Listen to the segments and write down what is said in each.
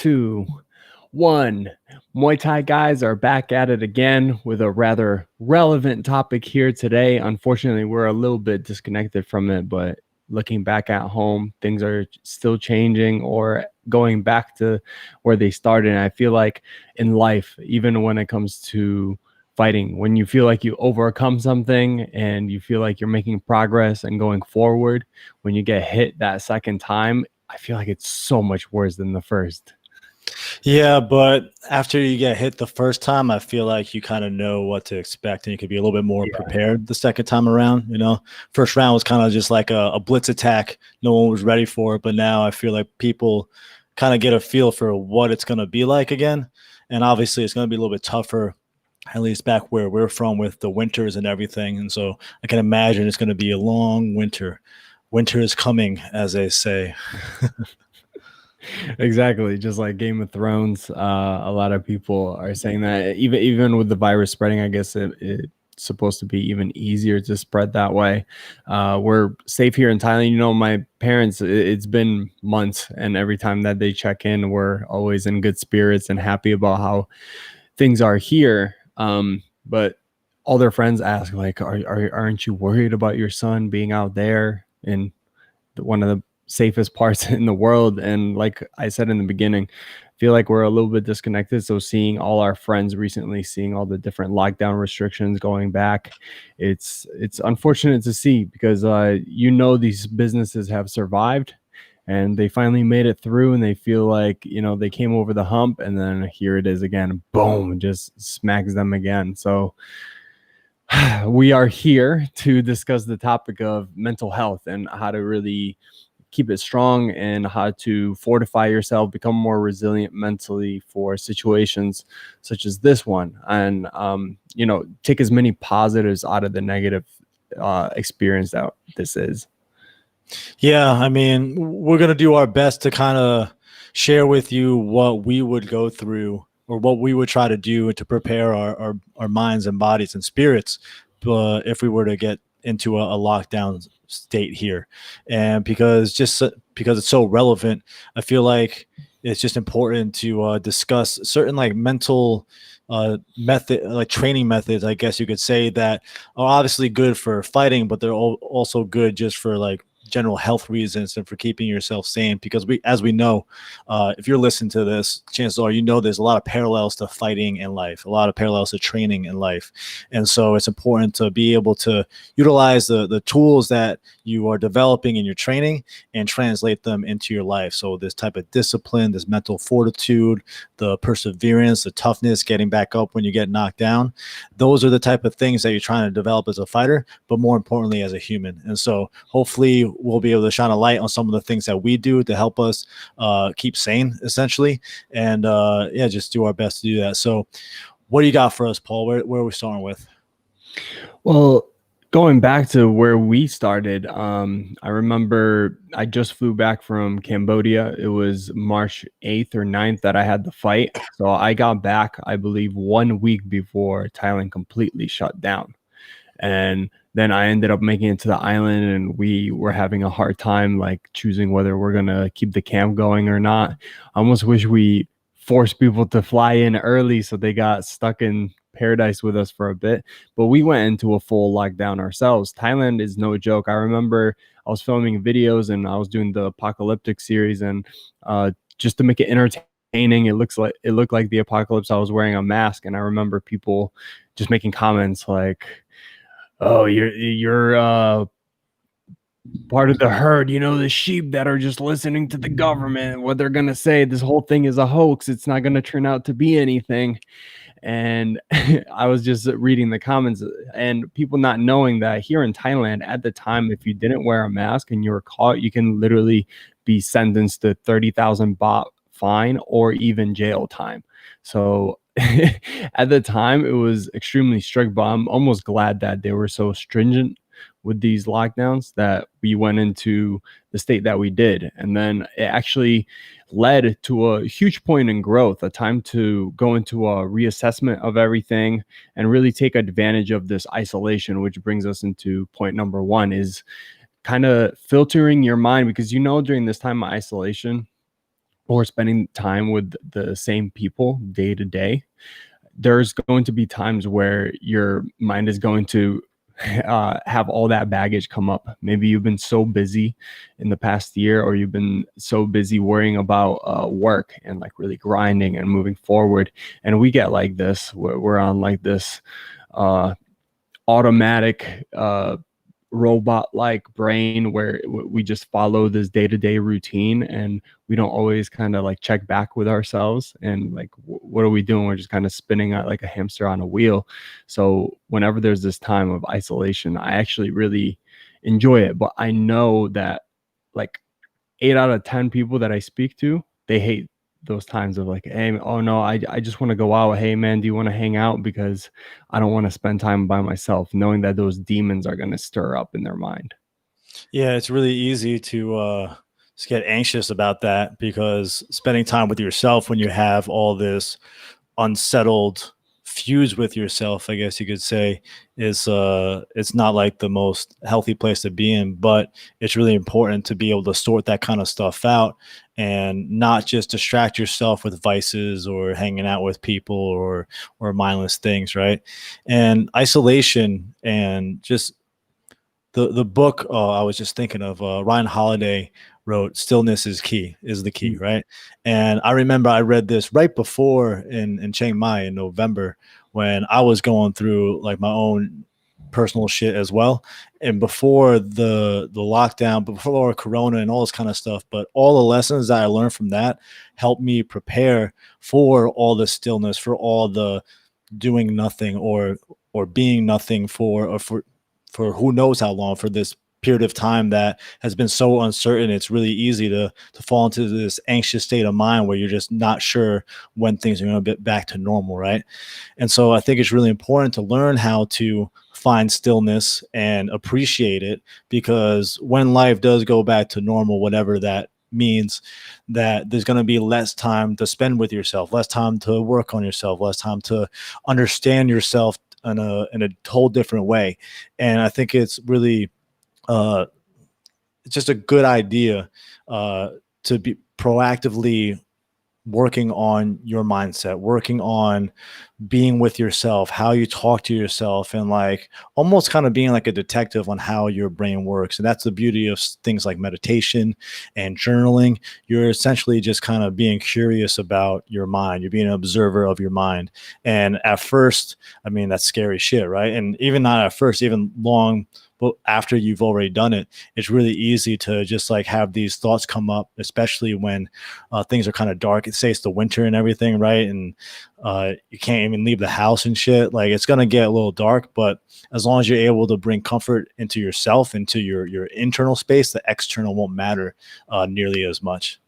two, one. Muay Thai guys are back at it again with a rather relevant topic here today. Unfortunately, we're a little bit disconnected from it, but looking back at home, things are still changing or going back to where they started. And I feel like in life, even when it comes to fighting, when you feel like you overcome something and you feel like you're making progress and going forward, when you get hit that second time, I feel like it's so much worse than the first. Yeah, but after you get hit the first time, I feel like you kind of know what to expect and you could be a little bit more Yeah. prepared the second time around. First round was kind of just like a blitz attack. No one was ready for it. But now I feel like people kind of get a feel for what it's going to be like again. And obviously, it's going to be a little bit tougher, at least back where we're from with the winters and everything. And so I can imagine it's going to be a long winter. Winter is coming, as they say. Exactly, just like Game of Thrones. A lot of people are saying that even with the virus spreading, I guess it's supposed to be even easier to spread that way. We're safe here in Thailand. My parents, it's been months, and every time that they check in, we're always in good spirits and happy about how things are here. But all their friends ask, like, aren't you worried about your son being out there in one of the safest parts in the world? And like I said in the beginning, I feel like we're a little bit disconnected. So seeing all our friends recently, seeing all the different lockdown restrictions going back, it's unfortunate to see because these businesses have survived and they finally made it through and they feel like they came over the hump, and then here it is again, boom, just smacks them again. So we are here to discuss the topic of mental health and how to really keep it strong and how to fortify yourself, become more resilient mentally for situations such as this one, and take as many positives out of the negative experience that this is. Yeah, I mean, we're going to do our best to kind of share with you what we would go through or what we would try to do to prepare our minds and bodies and spirits if we were to get into a lockdown state here. And because it's so relevant, I feel like it's just important to discuss certain like mental method, like training methods, I guess you could say, that are obviously good for fighting, but they're also good just for like general health reasons and for keeping yourself sane. Because as we know, if you're listening to this, chances are there's a lot of parallels to fighting in life, a lot of parallels to training in life. And so it's important to be able to utilize the tools that you are developing in your training and translate them into your life. So this type of discipline, this mental fortitude, the perseverance, the toughness, getting back up when you get knocked down, those are the type of things that you're trying to develop as a fighter, but more importantly as a human. And so hopefully we'll be able to shine a light on some of the things that we do to help us keep sane, essentially, and just do our best to do that. So what do you got for us, Paul? Where are we starting with? Well, going back to where we started, I remember I just flew back from Cambodia. It was March 8th or 9th that I had the fight. So I got back, I believe, 1 week before Thailand completely shut down. And then I ended up making it to the island, and we were having a hard time like choosing whether we're going to keep the camp going or not. I almost wish we forced people to fly in early so they got stuck in paradise with us for a bit, but we went into a full lockdown ourselves. Thailand is no joke. I remember I was filming videos and I was doing the apocalyptic series, and just to make it entertaining, it looked like the apocalypse. I was wearing a mask, and I remember people just making comments like, "Oh, you're part of the herd, the sheep that are just listening to the government, what they're gonna say. This whole thing is a hoax. It's not gonna turn out to be anything." And I was just reading the comments and people not knowing that here in Thailand at the time, if you didn't wear a mask and you were caught, you can literally be sentenced to 30,000 baht fine or even jail time. So at the time, it was extremely strict, but I'm almost glad that they were so stringent with these lockdowns that we went into the state that we did. And then it actually led to a huge point in growth, a time to go into a reassessment of everything and really take advantage of this isolation, which brings us into point number one, is kind of filtering your mind, because during this time of isolation, or spending time with the same people day to day, there's going to be times where your mind is going to have all that baggage come up. Maybe you've been so busy in the past year, or you've been so busy worrying about work and like really grinding and moving forward. And we get like this, we're on like this uh, automatic robot like brain where we just follow this day-to-day routine, and we don't always kind of like check back with ourselves and like what are we doing. We're just kind of spinning out like a hamster on a wheel. So whenever there's this time of isolation, I actually really enjoy it, but I know that like 8 out of 10 people that I speak to, they hate those times of like, hey, oh no, I just want to go out. Hey man, do you want to hang out? Because I don't want to spend time by myself, knowing that those demons are going to stir up in their mind. Yeah, it's really easy to just get anxious about that because spending time with yourself when you have all this unsettled fuse with yourself, I guess you could say, is it's not like the most healthy place to be in, but it's really important to be able to sort that kind of stuff out and not just distract yourself with vices or hanging out with people or mindless things, right? And isolation and just the book I was just thinking of, Ryan Holiday wrote "Stillness is the key," Mm. right? And I remember I read this right before in Chiang Mai in November when I was going through like my own personal shit as well, and before the lockdown, before Corona and all this kind of stuff. But all the lessons that I learned from that helped me prepare for all the stillness, for all the doing nothing or being nothing for who knows how long, for this period of time that has been so uncertain. It's really easy to fall into this anxious state of mind where you're just not sure when things are going to get back to normal, right? And so I think it's really important to learn how to find stillness and appreciate it, because when life does go back to normal, whatever that means, that there's going to be less time to spend with yourself, less time to work on yourself, less time to understand yourself in a whole different way. And I think it's really uh, it's just a good idea uh, to be proactively working on your mindset, working on being with yourself, how you talk to yourself, and like almost kind of being like a detective on how your brain works. And that's the beauty of things like meditation and journaling. You're essentially just kind of being curious about your mind. You're being an observer of your mind. And at first, I mean, that's scary shit, right? And even not at first, even long but after you've already done it, it's really easy to just like have these thoughts come up, especially when things are kind of dark. It says it's the winter and everything, right? And you can't even leave the house and shit. Like it's gonna get a little dark, but as long as you're able to bring comfort into yourself, into your internal space, the external won't matter nearly as much.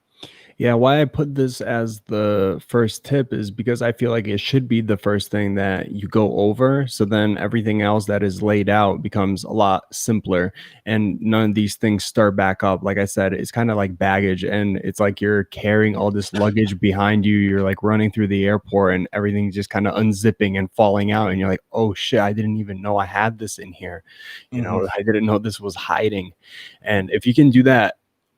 Yeah, why I put this as the first tip is because I feel like it should be the first thing that you go over. So then everything else that is laid out becomes a lot simpler, and none of these things start back up. Like I said, it's kind of like baggage, and it's like you're carrying all this luggage behind you. You're like running through the airport and everything's just kind of unzipping and falling out. And you're like, oh shit, I didn't even know I had this in here. Hmm. I didn't know this was hiding. And if you can do that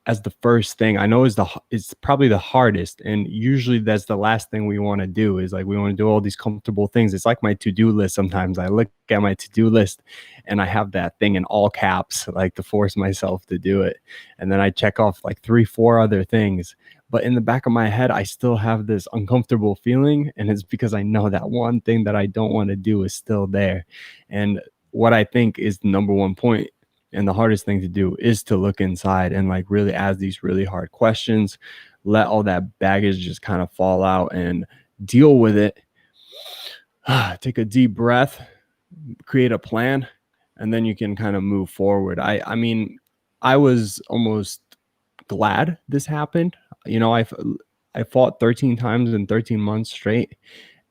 as the first thing, I know is probably the hardest, and usually that's the last thing we want to do. Is like we want to do all these comfortable things. It's like my to-do list. Sometimes I look at my to-do list and I have that thing in all caps, like to force myself to do it, and then I check off like 3 4 other things, but in the back of my head I still have this uncomfortable feeling, and it's because I know that one thing that I don't want to do is still there. And what I think is the number one point and the hardest thing to do is to look inside and like really ask these really hard questions, let all that baggage just kind of fall out and deal with it. Take a deep breath, create a plan, and then you can kind of move forward. I mean, I was almost glad this happened. I fought 13 times in 13 months straight,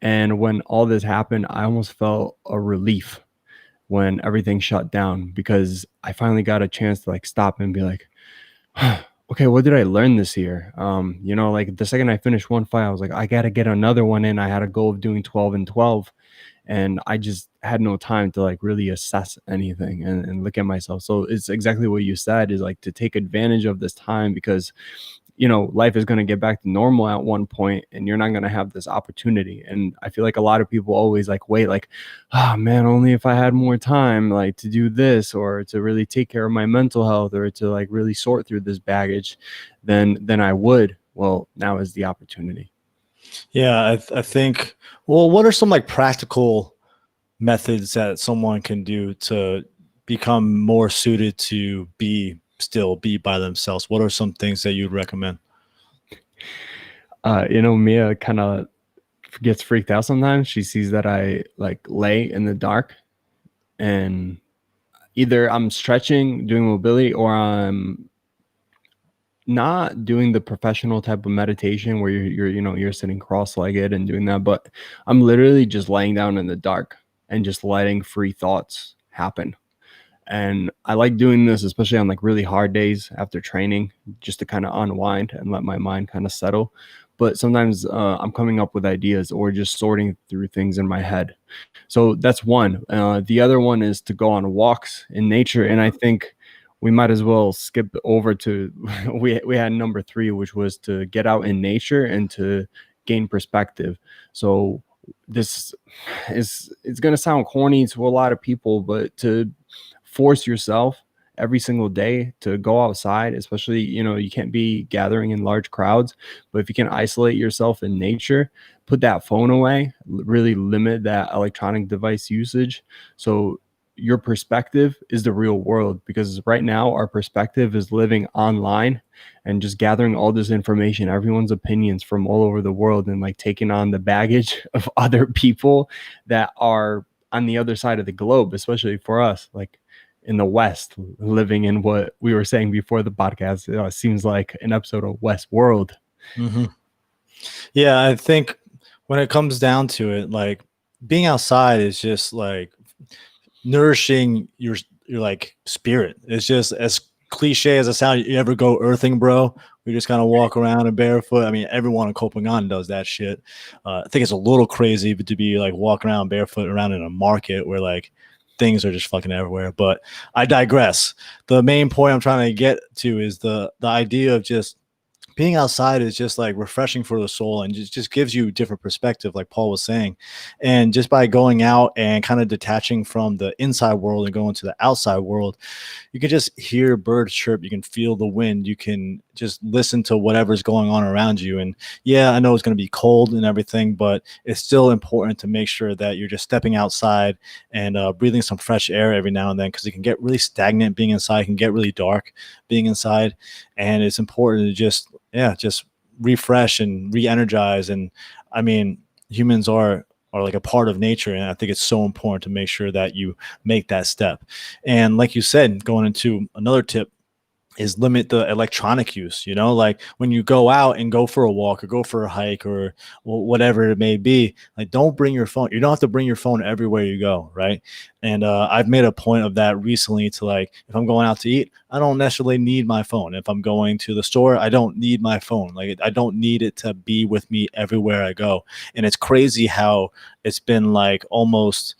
and when all this happened, I almost felt a relief when everything shut down, because I finally got a chance to like stop and be like, okay, what did I learn this year? Like the second I finished one fight, I was like, I got to get another one in. I had a goal of doing 12 and 12, and I just had no time to like really assess anything and look at myself. So it's exactly what you said, is like to take advantage of this time, because life is going to get back to normal at one point, and you're not going to have this opportunity. And I feel like a lot of people always like wait, like, oh man, only if I had more time, like, to do this, or to really take care of my mental health, or to like really sort through this baggage, then I would. Well, now is the opportunity. Yeah, I think. Well, what are some like practical methods that someone can do to become more suited to be by themselves? What are some things that you'd recommend? Mia kind of gets freaked out sometimes. She sees that I like lay in the dark, and either I'm stretching, doing mobility, or I'm not doing the professional type of meditation where you're sitting cross-legged and doing that, but I'm literally just laying down in the dark and just letting free thoughts happen. And I like doing this, especially on like really hard days after training, just to kind of unwind and let my mind kind of settle. But sometimes I'm coming up with ideas or just sorting through things in my head. So that's one. The other one is to go on walks in nature. And I think we might as well skip over to we had number three, which was to get out in nature and to gain perspective. So this is it's gonna sound corny to a lot of people, but to force yourself every single day to go outside, especially, you can't be gathering in large crowds, but if you can isolate yourself in nature, put that phone away, really limit that electronic device usage. So your perspective is the real world, because right now our perspective is living online and just gathering all this information, everyone's opinions from all over the world, and like taking on the baggage of other people that are on the other side of the globe, especially for us, like in the West, living in what we were saying before the podcast. Seems like an episode of Westworld. Hmm. Yeah, I think when it comes down to it, like being outside is just like nourishing your like spirit. It's just as cliche as it sounds. You ever go earthing, bro? We just kind of walk around and barefoot. I mean, everyone in Copenhagen does that shit. I think it's a little crazy but to be like walking around barefoot around in a market where like things are just fucking everywhere. But I digress. The main point I'm trying to get to is the idea of just being outside is just like refreshing for the soul and just gives you different perspective, like Paul was saying. And just by going out and kind of detaching from the inside world and going to the outside world, you can just hear birds chirp, you can feel the wind, you can just listen to whatever's going on around you. And yeah, I know it's going to be cold and everything, but it's still important to make sure that you're just stepping outside and breathing some fresh air every now and then, because it can get really stagnant being inside, it can get really dark being inside. And it's important to just refresh and re-energize. And I mean, humans are like a part of nature, and I think it's so important to make sure that you make that step. And like you said, going into another tip is limit the electronic use. Like when you go out and go for a walk or go for a hike or whatever it may be, like don't bring your phone. You don't have to bring your phone everywhere you go, right? And I've made a point of that recently, to like, if I'm going out to eat, I don't necessarily need my phone. If I'm going to the store, I don't need my phone. Like I don't need it to be with me everywhere I go. And it's crazy how it's been like almost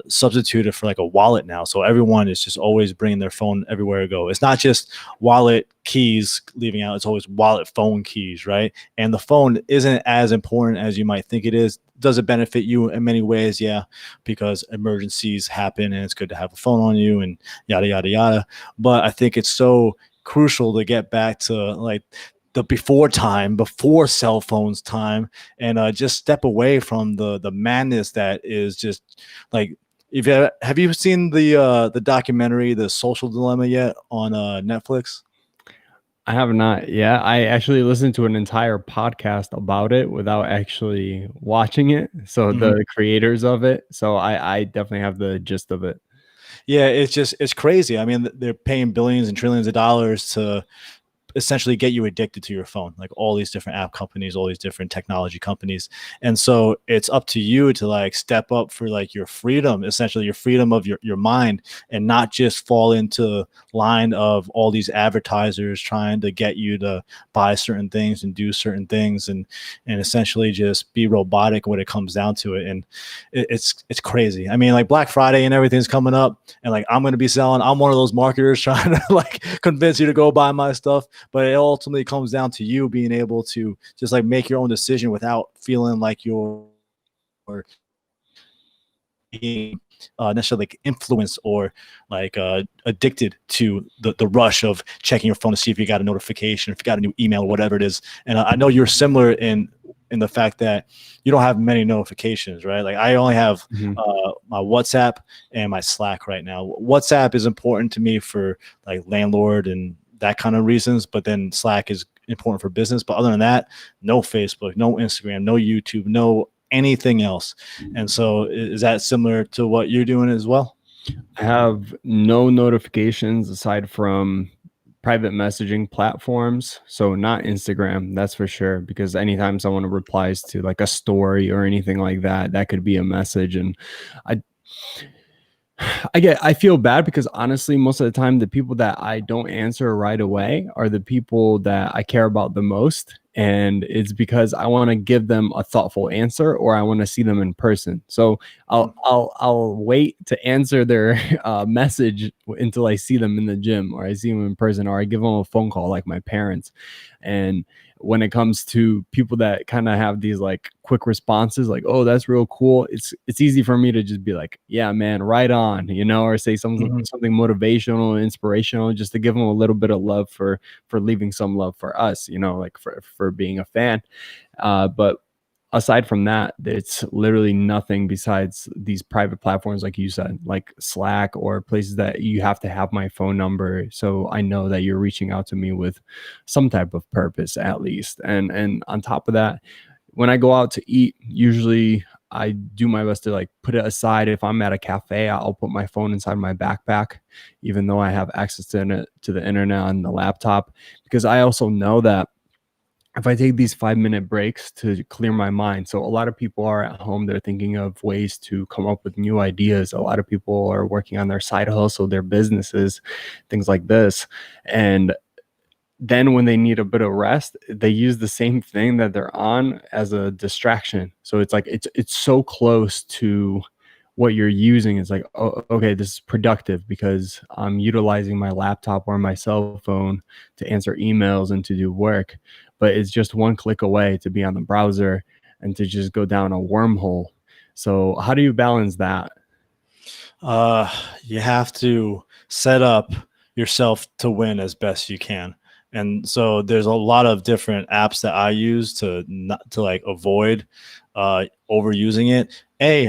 substituted for like a wallet now. So everyone is just always bringing their phone everywhere to go. It's not just wallet keys leaving out, it's always wallet phone keys, right? And the phone isn't as important as you might think it is. Does it benefit you in many ways? Yeah, because emergencies happen and it's good to have a phone on you and yada, yada, yada. But I think it's so crucial to get back to like the before time, before cell phones time, and just step away from the madness that is just like. If you, have you seen the documentary The Social Dilemma yet on Netflix? I have not yet. I actually listened to an entire podcast about it without actually watching it. So Mhm. the creators of it. So I definitely have the gist of it. Yeah, it's crazy. I mean, they're paying billions and trillions of dollars to essentially get you addicted to your phone, like all these different app companies, all these different technology companies. And so it's up to you to like step up for like your freedom, essentially your freedom of your mind, and not just fall into line of all these advertisers trying to get you to buy certain things and do certain things, and essentially just be robotic when it comes down to it. And it's crazy. I mean, like Black Friday and everything's coming up, and like I'm going to be selling, I'm one of those marketers trying to like convince you to go buy my stuff. but it ultimately comes down to you being able to just like make your own decision without feeling like you're being necessarily like influenced or like addicted to the rush of checking your phone to see if you got a notification, if you got a new email or whatever it is. And I know you're similar in the fact that you don't have many notifications, right? Like I only have Mhm. my WhatsApp and my Slack right now. WhatsApp is important to me for like landlord and that kind of reasons, but then Slack is important for business. But other than that, no Facebook, no Instagram, no YouTube, no anything else. And so is that similar to what you're doing as well? I have no notifications aside from private messaging platforms. So not Instagram, that's for sure. Because anytime someone replies to like a story or anything like that, that could be a message. And I I feel bad because honestly, most of the time, the people that I don't answer right away are the people that I care about the most. And it's because I want to give them a thoughtful answer or I want to see them in person. So I'll wait to answer their message until I see them in the gym or I see them in person or I give them a phone call like my parents. And when it comes to people that kind of have these like quick responses like, oh, that's real cool, it's easy for me to just be like, yeah man, right on, or say Mhm. something motivational, inspirational, just to give them a little bit of love for leaving some love for us, like for being a fan. But aside from that, it's literally nothing besides these private platforms, like you said, like Slack or places that you have to have my phone number. So I know that you're reaching out to me with some type of purpose at least. And on top of that, when I go out to eat, usually I do my best to like put it aside. If I'm at a cafe, I'll put my phone inside my backpack, even though I have access to the internet on the laptop, because I also know that if I take these 5-minute breaks to clear my mind. So a lot of people are at home, they're thinking of ways to come up with new ideas. A lot of people are working on their side hustle, their businesses, things like this. And then when they need a bit of rest, they use the same thing that they're on as a distraction. So it's like it's so close to what you're using. It's like, oh, okay, this is productive because I'm utilizing my laptop or my cell phone to answer emails and to do work. But it's just one click away to be on the browser and to just go down a wormhole. So how do you balance that? Uh, you have to set up yourself to win as best you can. And so there's a lot of different apps that I use to not to like avoid overusing it.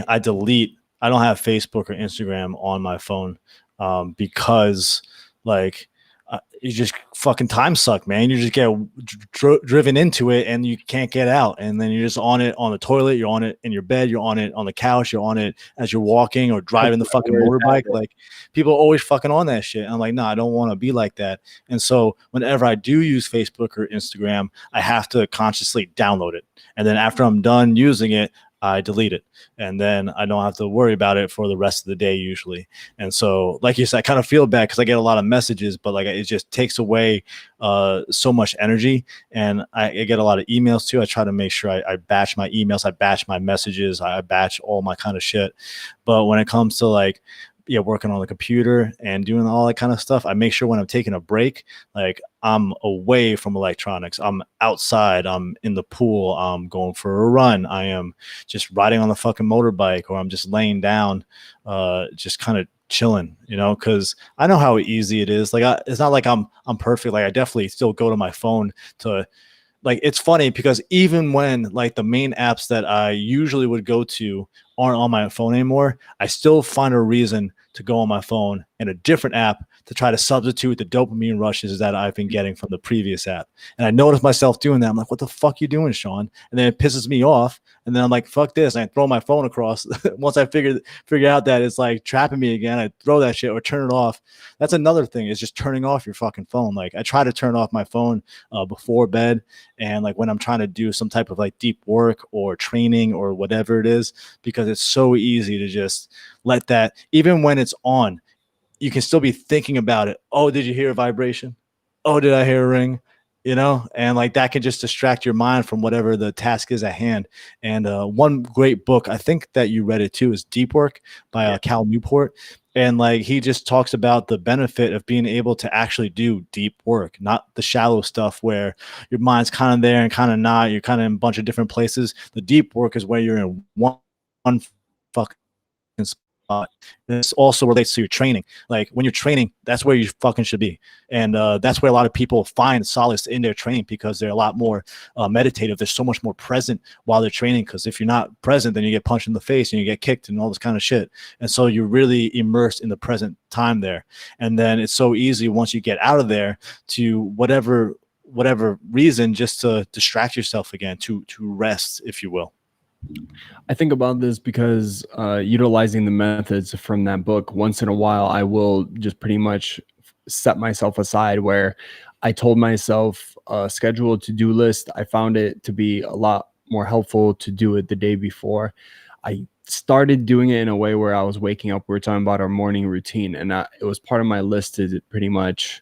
I delete. I don't have Facebook or Instagram on my phone because like you just fucking time suck, man. You just get driven into it and you can't get out. And then you're just on it on the toilet, you're on it in your bed, you're on it on the couch, you're on it as you're walking or That's driving the my fucking worst motorbike. habit. Like people are always fucking on that shit. And I'm like, no, I don't want to be like that. And so whenever I do use Facebook or Instagram, I have to consciously download it. And then after I'm done using it, I delete it. And then I don't have to worry about it for the rest of the day usually. And so, like you said, I kind of feel bad because I get a lot of messages, but like it just takes away so much energy. And I get a lot of emails too. I try to make sure I batch my emails, I batch my messages, I batch all my kind of shit. But when it comes to like, yeah, working on the computer and doing all that kind of stuff, I make sure when I'm taking a break, like I'm away from electronics. I'm outside. I'm in the pool. I'm going for a run. I am just riding on the fucking motorbike, or I'm just laying down, just kind of chilling, because I know how easy it is. Like it's not like I'm perfect. Like I definitely still go to my phone to like it's funny because even when like the main apps that I usually would go to aren't on my phone anymore, I still find a reason to go on my phone and a different app to try to substitute the dopamine rushes that I've been getting from the previous app. And I notice myself doing that. I'm like, what the fuck you doing, Sean? And then it pisses me off. And then I'm like, fuck this. And I throw my phone across. Once I figure out that it's like trapping me again, I throw that shit or turn it off. That's another thing, is just turning off your fucking phone. Like I try to turn off my phone before bed, and like when I'm trying to do some type of like deep work or training or whatever it is, because it's so easy to just let that, even when it's on, you can still be thinking about it. Oh, did you hear a vibration? Oh, did I hear a ring? And like that can just distract your mind from whatever the task is at hand. And one great book, I think that you read it too, is Deep Work by Yeah. Cal Newport. And like he just talks about the benefit of being able to actually do deep work, not the shallow stuff where your mind's kind of there and kind of not. You're kind of in a bunch of different places. The deep work is where you're in one fucking spot. This also relates to your training. Like when you're training, that's where you fucking should be, and that's where a lot of people find solace in their training because they're a lot more meditative. They're so much more present while they're training. Because if you're not present, then you get punched in the face and you get kicked and all this kind of shit. And so you're really immersed in the present time there. And then it's so easy once you get out of there to whatever reason, just to distract yourself again, to rest, if you will. I think about this because utilizing the methods from that book, once in a while, I will just pretty much set myself aside where I told myself a scheduled to-do list. I found it to be a lot more helpful to do it the day before. I started doing it in a way where I was waking up. We were talking about our morning routine, and it was part of my list to pretty much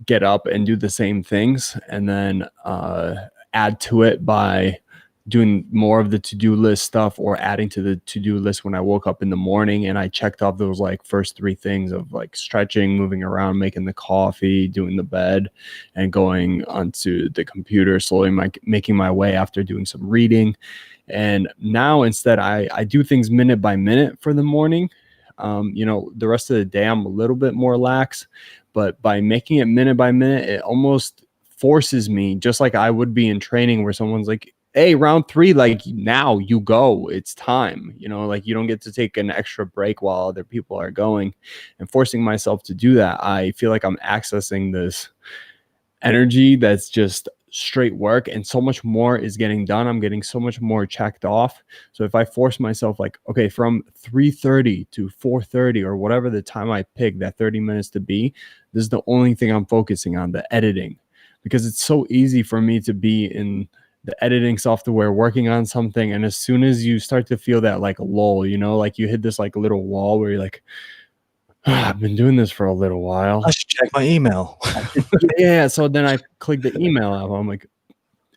get up and do the same things, and then add to it by doing more of the to-do list stuff or adding to the to-do list when I woke up in the morning, and I checked off those like first three things of like stretching, moving around, making the coffee, doing the bed, and going onto the computer, slowly making my way after doing some reading. And now instead I do things minute by minute for the morning. The rest of the day I'm a little bit more lax, but by making it minute by minute, it almost forces me, just like I would be in training where someone's like, hey, round 3, like now you go, it's time, like you don't get to take an extra break while other people are going. And forcing myself to do that, I feel like I'm accessing this energy that's just straight work, and so much more is getting done. I'm getting so much more checked off. So if I force myself, like, okay, from 3:30 to 4:30 or whatever the time I pick that 30 minutes to be, this is the only thing I'm focusing on, the editing, because it's so easy for me to be in the editing software working on something, and as soon as you start to feel that like lull, like you hit this like little wall where you're like, I've been doing this for a little while. I should check my email. Yeah. So then I click the email app. I'm like,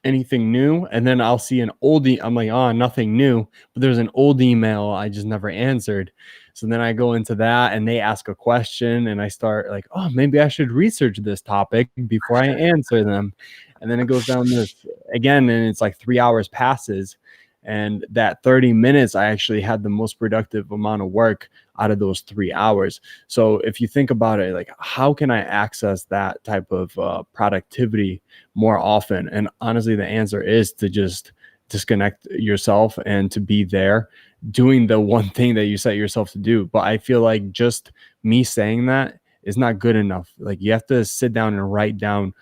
anything new? And then I'll see an old I'm like, oh, nothing new. But there's an old email I just never answered. So then I go into that and they ask a question and I start like, oh, maybe I should research this topic before I answer them. And then it goes down this again, and it's like 3 hours passes. And that 30 minutes, I actually had the most productive amount of work out of those 3 hours. So if you think about it, like, how can I access that type of productivity more often? And honestly, the answer is to just disconnect yourself and to be there doing the one thing that you set yourself to do. But I feel like just me saying that is not good enough. Like, you have to sit down and write down,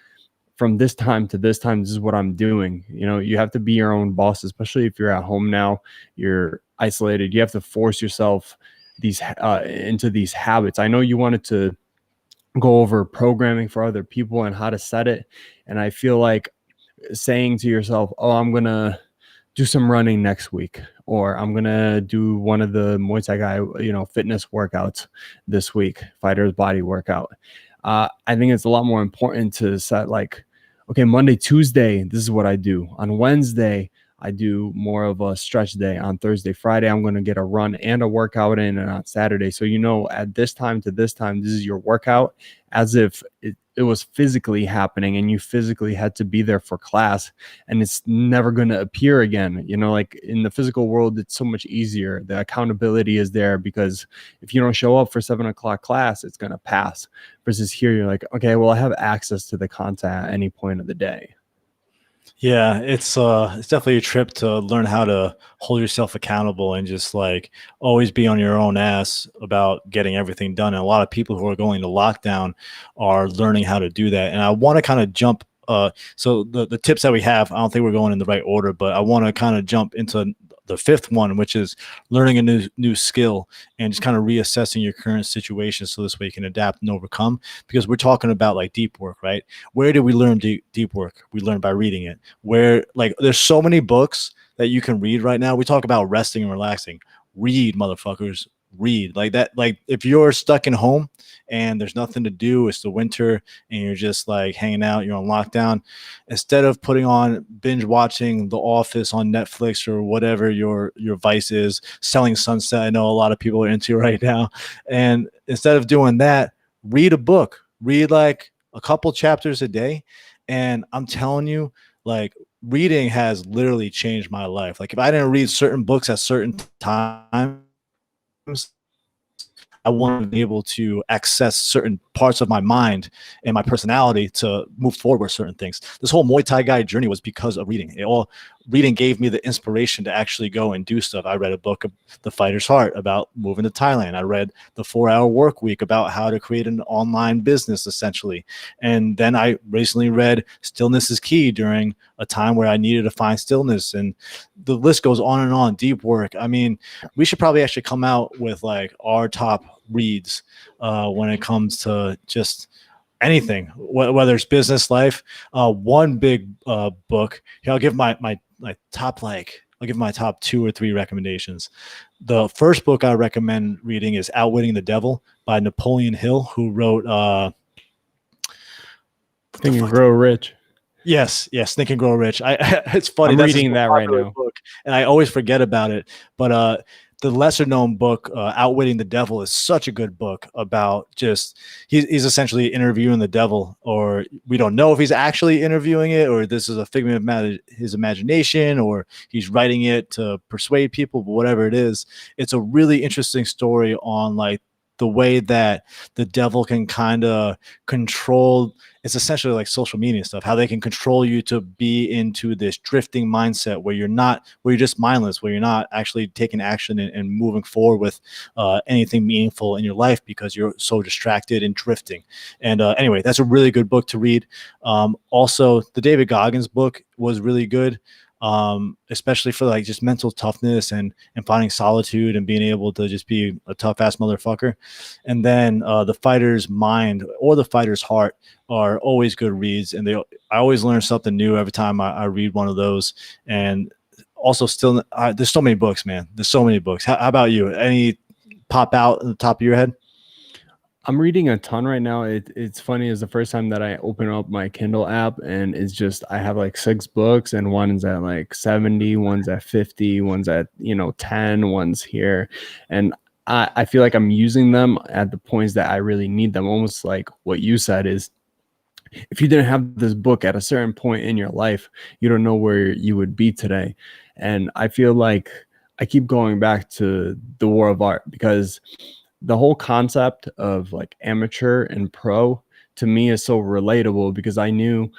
from this time to this time, this is what I'm doing. You have to be your own boss, especially if you're at home now, you're isolated. You have to force yourself into these habits. I know you wanted to go over programming for other people and how to set it. And I feel like saying to yourself, oh, I'm going to do some running next week, or I'm going to do one of the Muay Thai guy, fitness workouts this week, fighter's body workout. I think it's a lot more important to set like, okay, Monday, Tuesday, this is what I do. On Wednesday, I do more of a stretch day. On Thursday, Friday, I'm going to get a run and a workout in, and on Saturday. So, at this time to this time, this is your workout, as if it was physically happening and you physically had to be there for class, and it's never going to appear again. Like in the physical world, it's so much easier. The accountability is there because if you don't show up for 7:00 class, it's going to pass. Versus here, you're like, okay, well, I have access to the content at any point of the day. Yeah, it's definitely a trip to learn how to hold yourself accountable and just like always be on your own ass about getting everything done. And a lot of people who are going to lockdown are learning how to do that. And I want to kind of jump. So the tips that we have, I don't think we're going in the right order, but I want to kind of jump into the 5th one, which is learning a new skill and just kind of reassessing your current situation so this way you can adapt and overcome. Because we're talking about like deep work, right? Where do we learn deep work? We learn by reading it. Where like there's so many books that you can read right now. We talk about resting and relaxing. Read, motherfuckers. read. Like that, like if you're stuck in home and there's nothing to do, it's the winter and you're just like hanging out, you're on lockdown, instead of putting on binge watching The Office on Netflix or whatever your vice is, Selling Sunset, I know a lot of people are into right now, and instead of doing that, read a book, read like a couple chapters a day. And I'm telling you, like, reading has literally changed my life. Like if I didn't read certain books at certain times, I want to be able to access certain parts of my mind and my personality to move forward with certain things. This whole Muay Thai guy journey was because of reading. Reading gave me the inspiration to actually go and do stuff. I read a book of The Fighter's Heart about moving to Thailand. I read The 4 Hour Work Week about how to create an online business, essentially. And then I recently read Stillness is Key during a time where I needed to find stillness. And the list goes on and on. Deep work. I mean, we should probably actually come out with like our top reads when it comes to just anything, whether it's business, life. One big book here, I'll give my top, like I'll give my top 2 or 3 recommendations. The first book I recommend reading is Outwitting the Devil by Napoleon Hill, who wrote Think and Grow Rich. Yes, Think and Grow Rich. It's funny. I'm That's reading that right now. book, and I always forget about it. But the lesser known book, Outwitting the Devil, is such a good book about just he's essentially interviewing the devil, or we don't know if he's actually interviewing it, or this is a figment of his imagination, or he's writing it to persuade people. But whatever it is, it's a really interesting story on like the way that the devil can kind of control. It's essentially like social media stuff, how they can control you to be into this drifting mindset where you're just mindless, where you're not actually taking action and moving forward with anything meaningful in your life because you're so distracted and drifting. And anyway, that's a really good book to read. Also, the David Goggins book was really good, especially for like just mental toughness and finding solitude and being able to just be a tough ass motherfucker. And then The Fighter's Mind or The Fighter's Heart are always good reads, and I always learn something new every time I read one of those. And also, still, there's so many books, man. There's so many books. How about you? Any pop out in the top of your head? I'm reading a ton right now. It's funny, is the first time that I open up my Kindle app, and it's just I have like 6 books, and one's at like 70, one's at 50, one's at 10, one's here, and I feel like I'm using them at the points that I really need them. Almost like what you said is, if you didn't have this book at a certain point in your life, you don't know where you would be today. And I feel like I keep going back to the War of Art, because the whole concept of like amateur and pro to me is so relatable, because I knew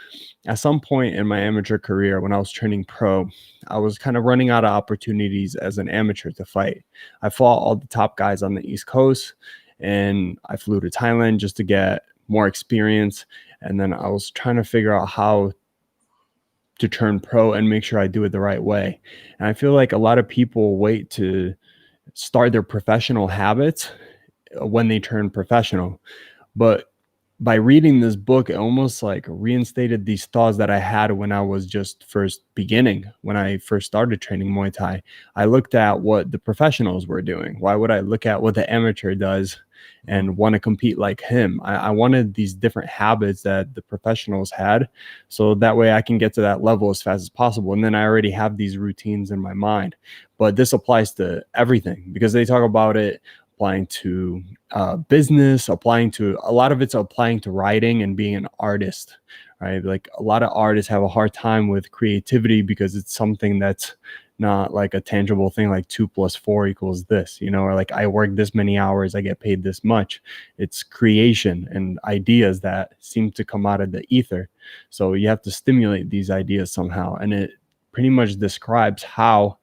at some point in my amateur career when I was turning pro, I was kind of running out of opportunities as an amateur to fight. I fought all the top guys on the East Coast, and I flew to Thailand just to get more experience. And then I was trying to figure out how to turn pro and make sure I do it the right way. And I feel like a lot of people wait to start their professional habits when they turn professional. But by reading this book, it almost like reinstated these thoughts that I had when I was just first beginning, when I first started training Muay Thai. I looked at what the professionals were doing. Why would I look at what the amateur does and want to compete like him? I wanted these different habits that the professionals had, so that way I can get to that level as fast as possible. And then I already have these routines in my mind. But this applies to everything, because they talk about it applying to business, applying to a lot of it's applying to writing and being an artist, right? Like a lot of artists have a hard time with creativity because it's something that's not like a tangible thing, like 2 + 4 = this, or like I work this many hours, I get paid this much. It's creation and ideas that seem to come out of the ether. So you have to stimulate these ideas somehow. And it pretty much describes how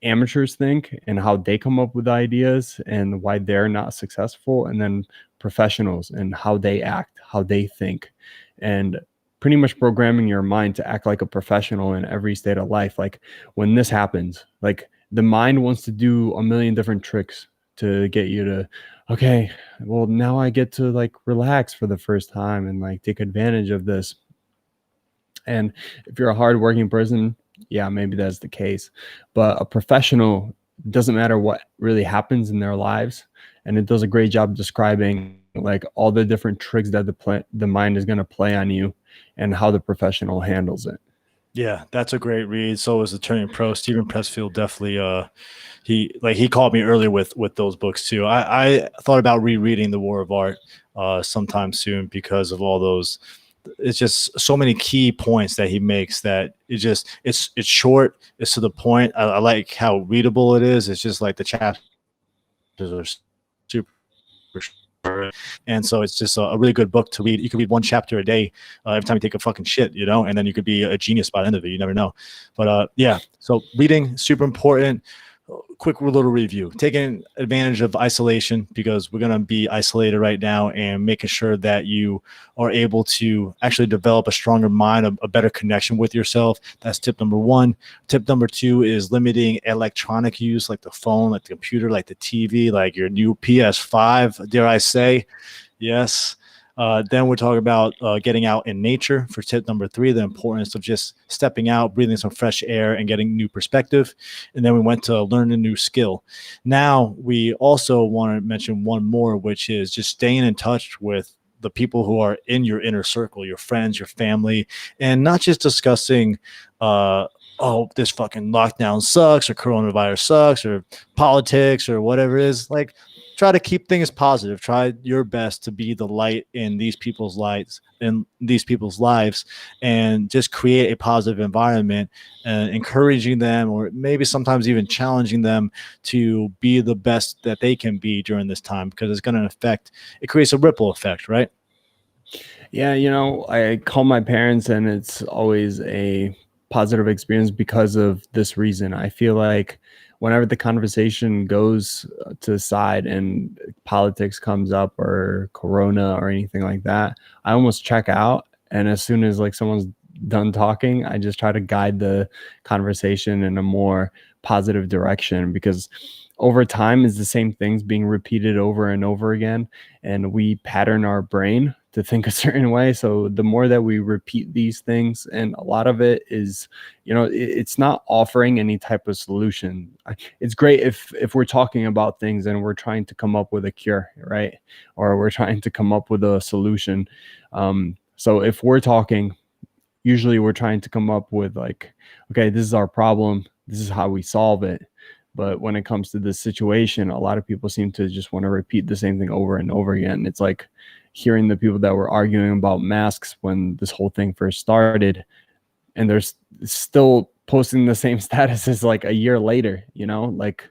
amateurs think and how they come up with ideas and why they're not successful, and then professionals and how they act, how they think, and pretty much programming your mind to act like a professional in every state of life. Like when this happens, like the mind wants to do a million different tricks to get you to, okay, well now I get to like relax for the first time and like take advantage of this. And if you're a hardworking person, yeah, maybe that's the case. But a professional doesn't matter what really happens in their lives, and it does a great job describing like all the different tricks that the mind is going to play on you and how the professional handles it. Yeah, that's a great read. So is the Turning Pro. Stephen Pressfield definitely he called me earlier with those books too. I thought about rereading The War of Art sometime soon because of all those. It's just so many key points that he makes that it's short, it's to the point. I like how readable it is. It's just like the chapters are super short. And so it's just a really good book to read. You can read one chapter a day every time you take a fucking shit, you know, and then you could be a genius by the end of it. You never know. But yeah, so reading super important. Quick little review, taking advantage of isolation because we're going to be isolated right now, and making sure that you are able to actually develop a stronger mind, a better connection with yourself. That's tip number one. Tip number two is limiting electronic use, like the phone, like the computer, like the TV, like your new PS5, dare I say. Yes. Then we're talking about getting out in nature for tip number three, the importance of just stepping out, breathing some fresh air, and getting new perspective. And then we went to learn a new skill. Now we also want to mention one more, which is just staying in touch with the people who are in your inner circle, your friends, your family, and not just discussing, oh, this fucking lockdown sucks, or coronavirus sucks, or politics, or whatever it is. Like, try to keep things positive. Try your best to be the light in these people's lives, and just create a positive environment, and encouraging them, or maybe sometimes even challenging them to be the best that they can be during this time, because it's going to affect, it creates a ripple effect, right? Yeah, you know, I call my parents and it's always a positive experience because of this reason. I feel like whenever the conversation goes to the side and politics comes up or corona or anything like that, I almost check out. And as soon as like someone's done talking, I just try to guide the conversation in a more positive direction, because over time is the same things being repeated over and over again, and we pattern our brain to think a certain way. So the more that we repeat these things, and a lot of it is, you know, it's not offering any type of solution. It's great if we're talking about things and we're trying to come up with a cure, right? Or we're trying to come up with a solution. So if we're talking, usually we're trying to come up with like, okay, this is our problem, this is how we solve it. But when it comes to this situation, a lot of people seem to just want to repeat the same thing over and over again. It's like hearing the people that were arguing about masks when this whole thing first started, and they're still posting the same statuses like a year later, you know? Like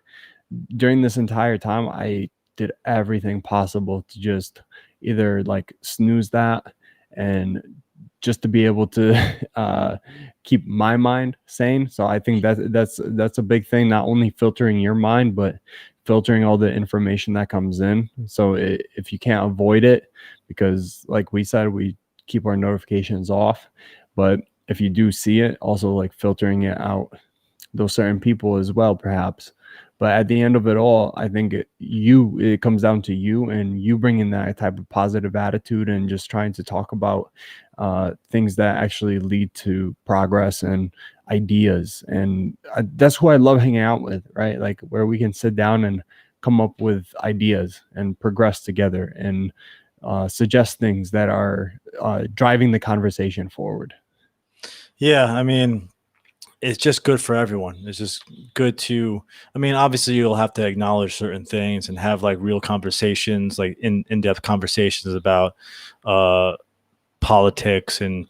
during this entire time, I did everything possible to just either like snooze that, and just to be able to keep my mind sane. So I think that's a big thing. Not only filtering your mind, but filtering all the information that comes in. So if you can't avoid it, because like we said, we keep our notifications off. But if you do see it, also like filtering it out, those certain people as well, perhaps. But at the end of it all, I think it comes down to you, and you bringing that type of positive attitude and just trying to talk about things that actually lead to progress and ideas. And that's who I love hanging out with, right? Like where we can sit down and come up with ideas and progress together, and suggest things that are driving the conversation forward. Yeah, I mean, it's just good for everyone. It's just good to, I mean, obviously you'll have to acknowledge certain things and have like real conversations, like in-depth conversations about uh politics and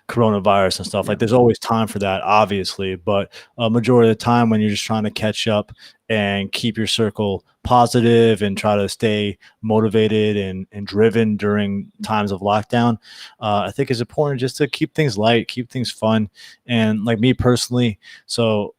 coronavirus and stuff. Yeah. Like there's always time for that, obviously, but a majority of the time when you're just trying to catch up and keep your circle positive and try to stay motivated and driven during times of lockdown, I think it's important just to keep things light, keep things fun. And like me personally, so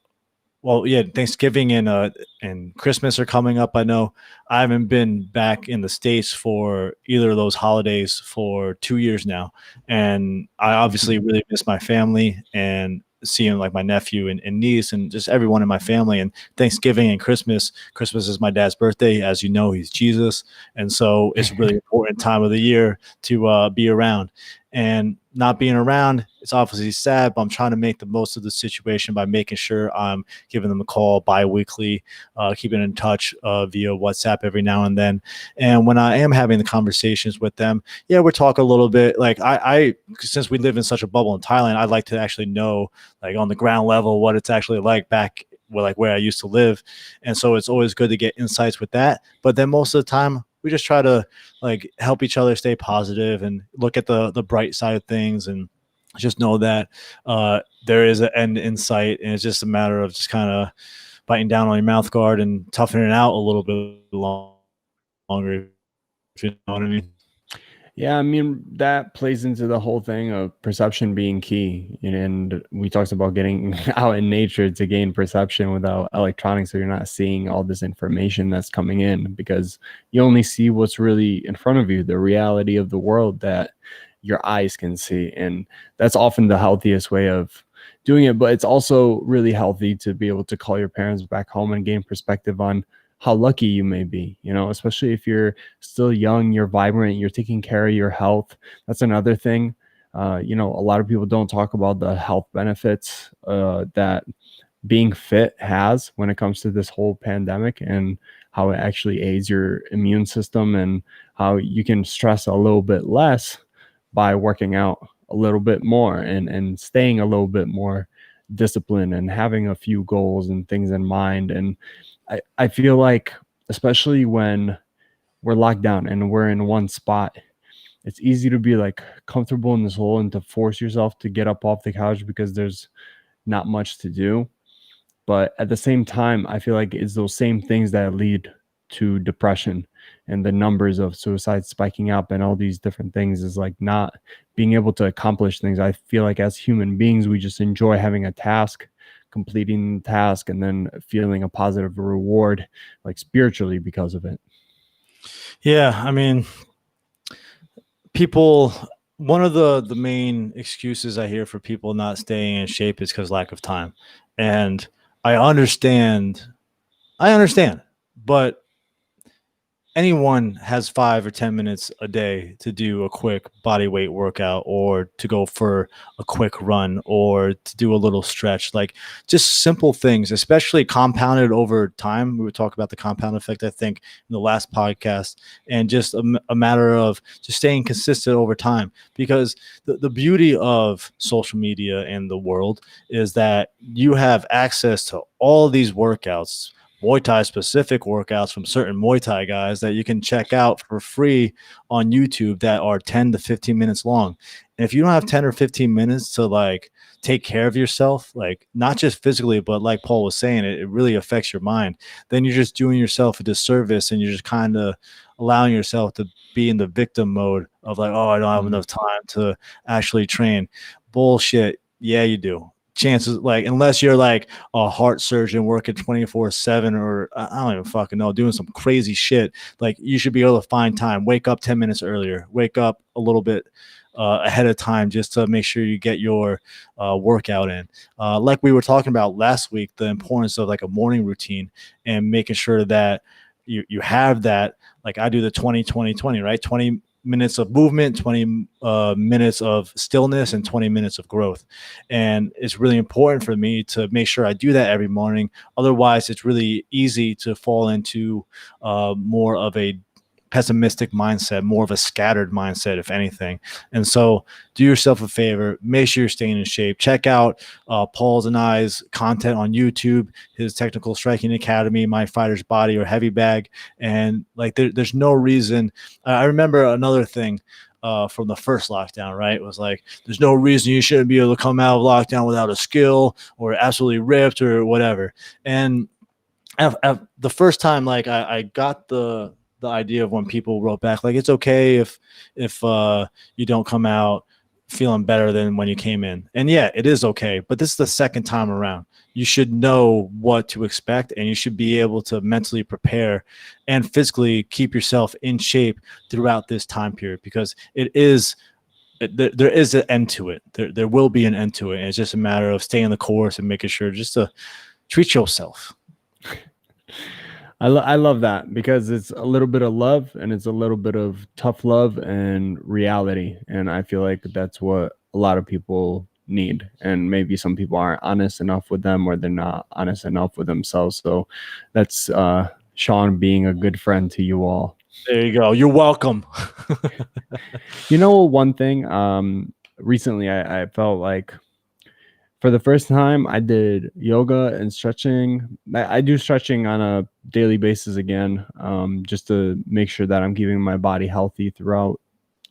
well, yeah, Thanksgiving and Christmas are coming up. I know I haven't been back in the States for either of those holidays for 2 years now. And I obviously really miss my family and seeing like my nephew and niece and just everyone in my family. And Thanksgiving and Christmas is my dad's birthday. As you know, he's Jesus. And so it's a really important time of the year to be around. and not being around, it's obviously sad, but I'm trying to make the most of the situation by making sure I'm giving them a call bi-weekly, keeping in touch via WhatsApp every now and then. And when I am having the conversations with them, yeah, we're talking a little bit. Like I since we live in such a bubble in Thailand, I'd like to actually know, like on the ground level, what it's actually like back where I used to live. And so it's always good to get insights with that. But then most of the time, we just try to like help each other stay positive and look at the bright side of things, and just know that there is an end in sight, and it's just a matter of just kind of biting down on your mouth guard and toughening it out a little bit longer, if you know what I mean. Yeah, I mean, that plays into the whole thing of perception being key. And we talked about getting out in nature to gain perception without electronics, so you're not seeing all this information that's coming in, because you only see what's really in front of you, the reality of the world that your eyes can see. And that's often the healthiest way of doing it. But it's also really healthy to be able to call your parents back home and gain perspective on how lucky you may be, especially if you're still young, you're vibrant, you're taking care of your health. That's another thing. A lot of people don't talk about the health benefits that being fit has when it comes to this whole pandemic, and how it actually aids your immune system, and how you can stress a little bit less by working out a little bit more, and staying a little bit more disciplined, and having a few goals and things in mind. And I feel like, especially when we're locked down and we're in one spot, it's easy to be like comfortable in this hole and to force yourself to get up off the couch because there's not much to do. But at the same time, I feel like it's those same things that lead to depression, and the numbers of suicide spiking up and all these different things is like not being able to accomplish things. I feel like as human beings, we just enjoy having a task, completing the task, and then feeling a positive reward, like spiritually, because of it. Yeah, I mean, people, one of the main excuses I hear for people not staying in shape is because lack of time. And I understand, I understand, but anyone has 5 or 10 minutes a day to do a quick body weight workout, or to go for a quick run, or to do a little stretch, like just simple things, especially compounded over time. We would talk about the compound effect, I think, in the last podcast, and just a matter of just staying consistent over time. Because the beauty of social media and the world is that you have access to all these workouts, Muay Thai specific workouts from certain Muay Thai guys that you can check out for free on YouTube that are 10 to 15 minutes long. And if you don't have 10 or 15 minutes to like take care of yourself, like not just physically, but like Paul was saying, it really affects your mind, then you're just doing yourself a disservice, and you're just kind of allowing yourself to be in the victim mode of like, oh, I don't have Mhm. enough time to actually train. Bullshit. Yeah, you do. Chances, like, unless you're like a heart surgeon working 24/7, or I don't even fucking know, doing some crazy shit, like you should be able to find time. Wake up 10 minutes earlier, wake up a little bit ahead of time, just to make sure you get your workout in. Like we were talking about last week, the importance of like a morning routine, and making sure that you have that. Like I do the 20 20 20, right? 20 minutes of movement, 20 minutes of stillness, and 20 minutes of growth. And it's really important for me to make sure I do that every morning. Otherwise, it's really easy to fall into more of a pessimistic mindset, more of a scattered mindset, if anything. And so do yourself a favor, make sure you're staying in shape. Check out Paul's and I's content on YouTube, his Technical Striking Academy, My Fighter's Body, or Heavy Bag. And like there's no reason. I remember another thing from the first lockdown, right? It was like, there's no reason you shouldn't be able to come out of lockdown without a skill, or absolutely ripped, or whatever. And the first time, like I got the idea of when people wrote back, like, it's okay if you don't come out feeling better than when you came in. And yeah, it is okay, but this is the second time around. You should know what to expect, and you should be able to mentally prepare and physically keep yourself in shape throughout this time period, because there is an end to it. There will be an end to it, and it's just a matter of staying the course and making sure just to treat yourself. I love that because it's a little bit of love and it's a little bit of tough love and reality. And I feel like that's what a lot of people need. And maybe some people aren't honest enough with them or they're not honest enough with themselves. So that's Sean being a good friend to you all. There you go. You're welcome. You know, one thing, recently I felt like for the first time I did yoga and stretching. I do stretching on a daily basis again, just to make sure that I'm keeping my body healthy throughout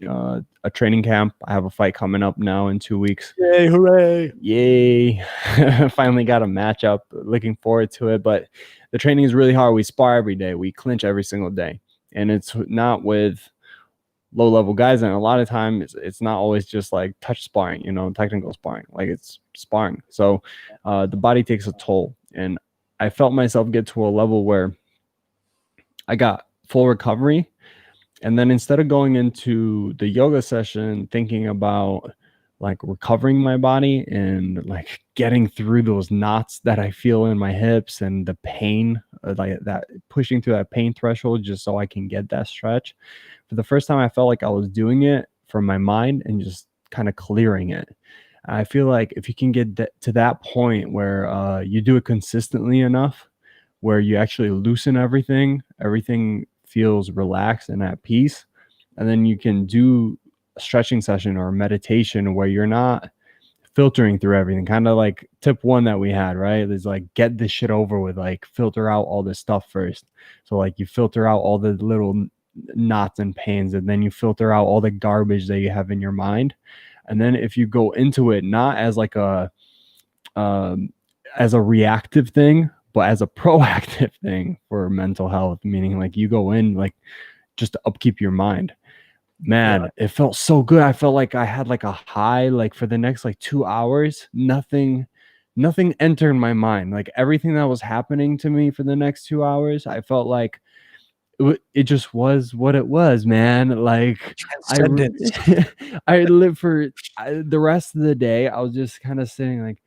a training camp. I have a fight coming up now in 2 weeks. Yay, hooray. Yay. Finally got a matchup. Looking forward to it. But the training is really hard. We spar every day, we clinch every single day. And it's not with low level guys, and a lot of times it's not always just like touch sparring, you know, technical sparring, like it's sparring. So the body takes a toll, and I felt myself get to a level where I got full recovery, and then instead of going into the yoga session thinking about like recovering my body and like getting through those knots that I feel in my hips and the pain, like that, pushing through that pain threshold just so I can get that stretch, for the first time I felt like I was doing it from my mind and just kind of clearing it. I feel like if you can get to that point where you do it consistently enough, where you actually loosen everything, everything feels relaxed and at peace, and then you can do a stretching session or a meditation where you're not filtering through everything, kind of like tip one that we had, right? Is like get this shit over with, like filter out all this stuff first. So like you filter out all the little knots and pains, and then you filter out all the garbage that you have in your mind. And then if you go into it not as like um, a reactive thing, but as a proactive thing for mental health, meaning like you go in like just to upkeep your mind. Yeah. Man, it felt so good. I felt like I had like a high, like for the next like 2 hours, nothing entered my mind. Like everything that was happening to me for the next 2 hours, I felt like it just was what it was, man. Like I, Transcendence. I lived for the rest of the day. I was just kind of sitting like,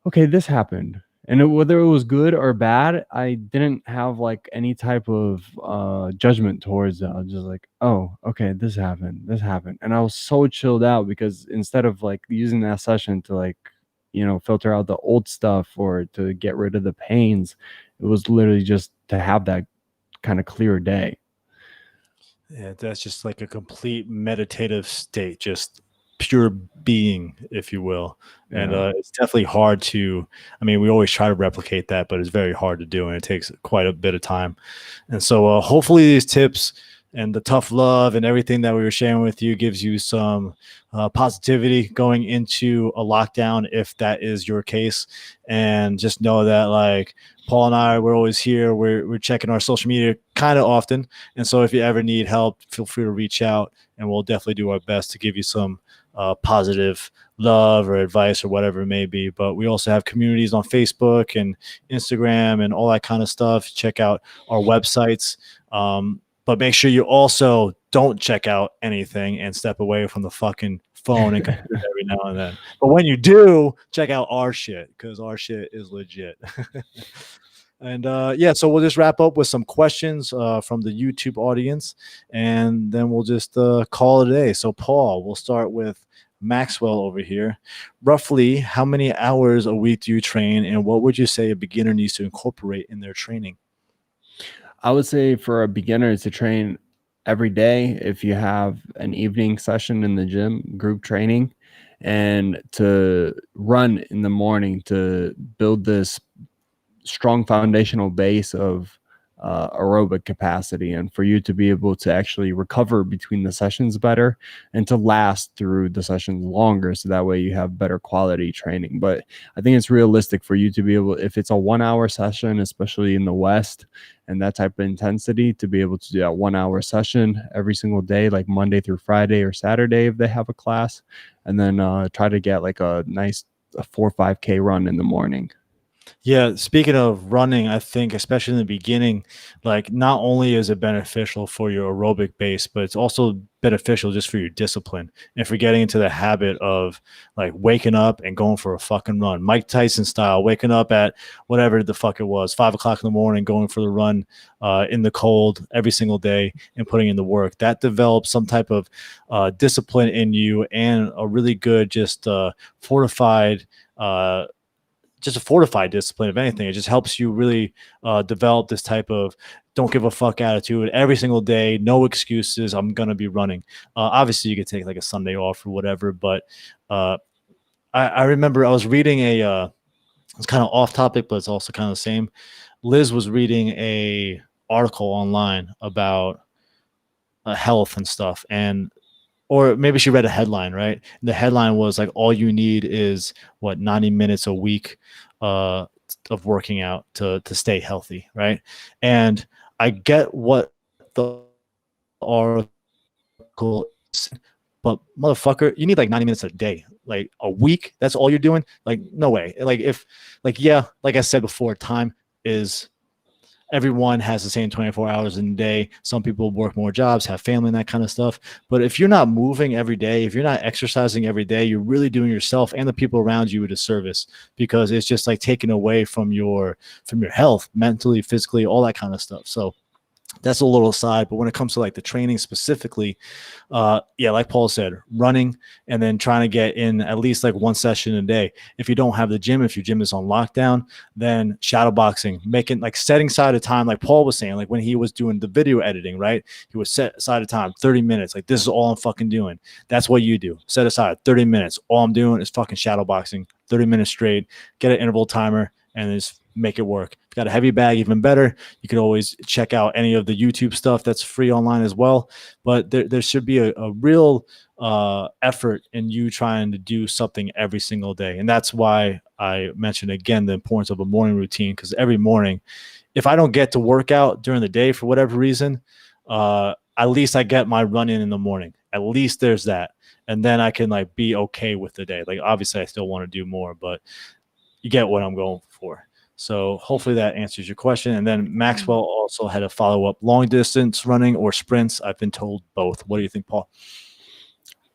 okay, this happened. And whether it was good or bad, I didn't have like any type of judgment towards it. I was just like, oh, okay, this happened. And I was so chilled out because instead of like using that session to like, you know, filter out the old stuff or to get rid of the pains, it was literally just to have that kind of clear day. Yeah, that's just like a complete meditative state, just pure being, if you will. And Yeah. it's definitely hard to, I mean, we always try to replicate that, but it's very hard to do. And it takes quite a bit of time. And so hopefully these tips and the tough love and everything that we were sharing with you gives you some positivity going into a lockdown, if that is your case. And just know that like Paul and I, we're always here. We're checking our social media kind of often. And so if you ever need help, feel free to reach out and we'll definitely do our best to give you some positive love or advice or whatever it may be. But we also have communities on Facebook and Instagram and all that kind of stuff. Check out our websites. But make sure you also don't check out anything and step away from the fucking phone and computer every now and then. But when you do, check out our shit because our shit is legit. And yeah, so we'll just wrap up with some questions from the YouTube audience, and then we'll just call it a day. So, Paul, we'll start with Maxwell over here. Roughly, how many hours a week do you train, and what would you say a beginner needs to incorporate in their training? I would say for a beginner to train every day if you have an evening session in the gym, group training, and to run in the morning to build this strong foundational base of aerobic capacity, and for you to be able to actually recover between the sessions better and to last through the sessions longer, so that way you have better quality training. But I think it's realistic for you to be able, if it's a 1 hour session, especially in the West and that type of intensity, to be able to do that 1 hour session every single day, like Monday through Friday or Saturday if they have a class, and then try to get like a nice 4 or 5K run in the morning. Yeah, speaking of running, I think especially in the beginning, like not only is it beneficial for your aerobic base, but it's also beneficial just for your discipline and for getting into the habit of like waking up and going for a fucking run. Mike Tyson style, waking up at whatever the fuck it was, 5 o'clock in the morning, going for the run in the cold every single day and putting in the work. That develops some type of discipline in you and a really good, fortified uh, just a fortified discipline. If anything, it just helps you really develop this type of don't give a fuck attitude every single day. No excuses. I'm gonna be running. Obviously, you could take like a Sunday off or whatever, but uh, I remember I was reading it's kind of off topic, but it's also kind of the same. Liz was reading a article online about health and stuff, and or maybe she read a headline, right? The headline was like, all you need is what 90 minutes a week uh, of working out to stay healthy, right? And I get what the article is, but motherfucker, you need like 90 minutes a day, like a week. That's all you're doing. Like, no way. Like, if, like, yeah, like I said before, time is everyone has the same 24 hours in a day. Some people work more jobs, have family, and that kind of stuff. But if you're not moving every day, if you're not exercising every day, you're really doing yourself and the people around you a disservice, because it's just like taken away from your health, mentally, physically, all that kind of stuff. So that's a little aside. But when it comes to like the training specifically, yeah, like Paul said, running and then trying to get in at least like one session a day. If you don't have the gym, if your gym is on lockdown, then shadow boxing, making like setting aside a time, like Paul was saying, like when he was doing the video editing, right? He would set aside a time, 30 minutes. Like, this is all I'm fucking doing. That's what you do. Set aside 30 minutes. All I'm doing is fucking shadow boxing, 30 minutes straight, get an interval timer, and just make it work. If you got a heavy bag, even better. You could always check out any of the YouTube stuff that's free online as well. But there should be a real effort in you trying to do something every single day. And that's why I mentioned again the importance of a morning routine, because every morning, if I don't get to work out during the day for whatever reason, at least I get my run in the morning. At least there's that. And then I can like be okay with the day. Like, obviously I still want to do more, but you get what I'm going for. So hopefully that answers your question. And then Maxwell also had a follow-up: long distance running or sprints. I've been told both. What do you think, Paul?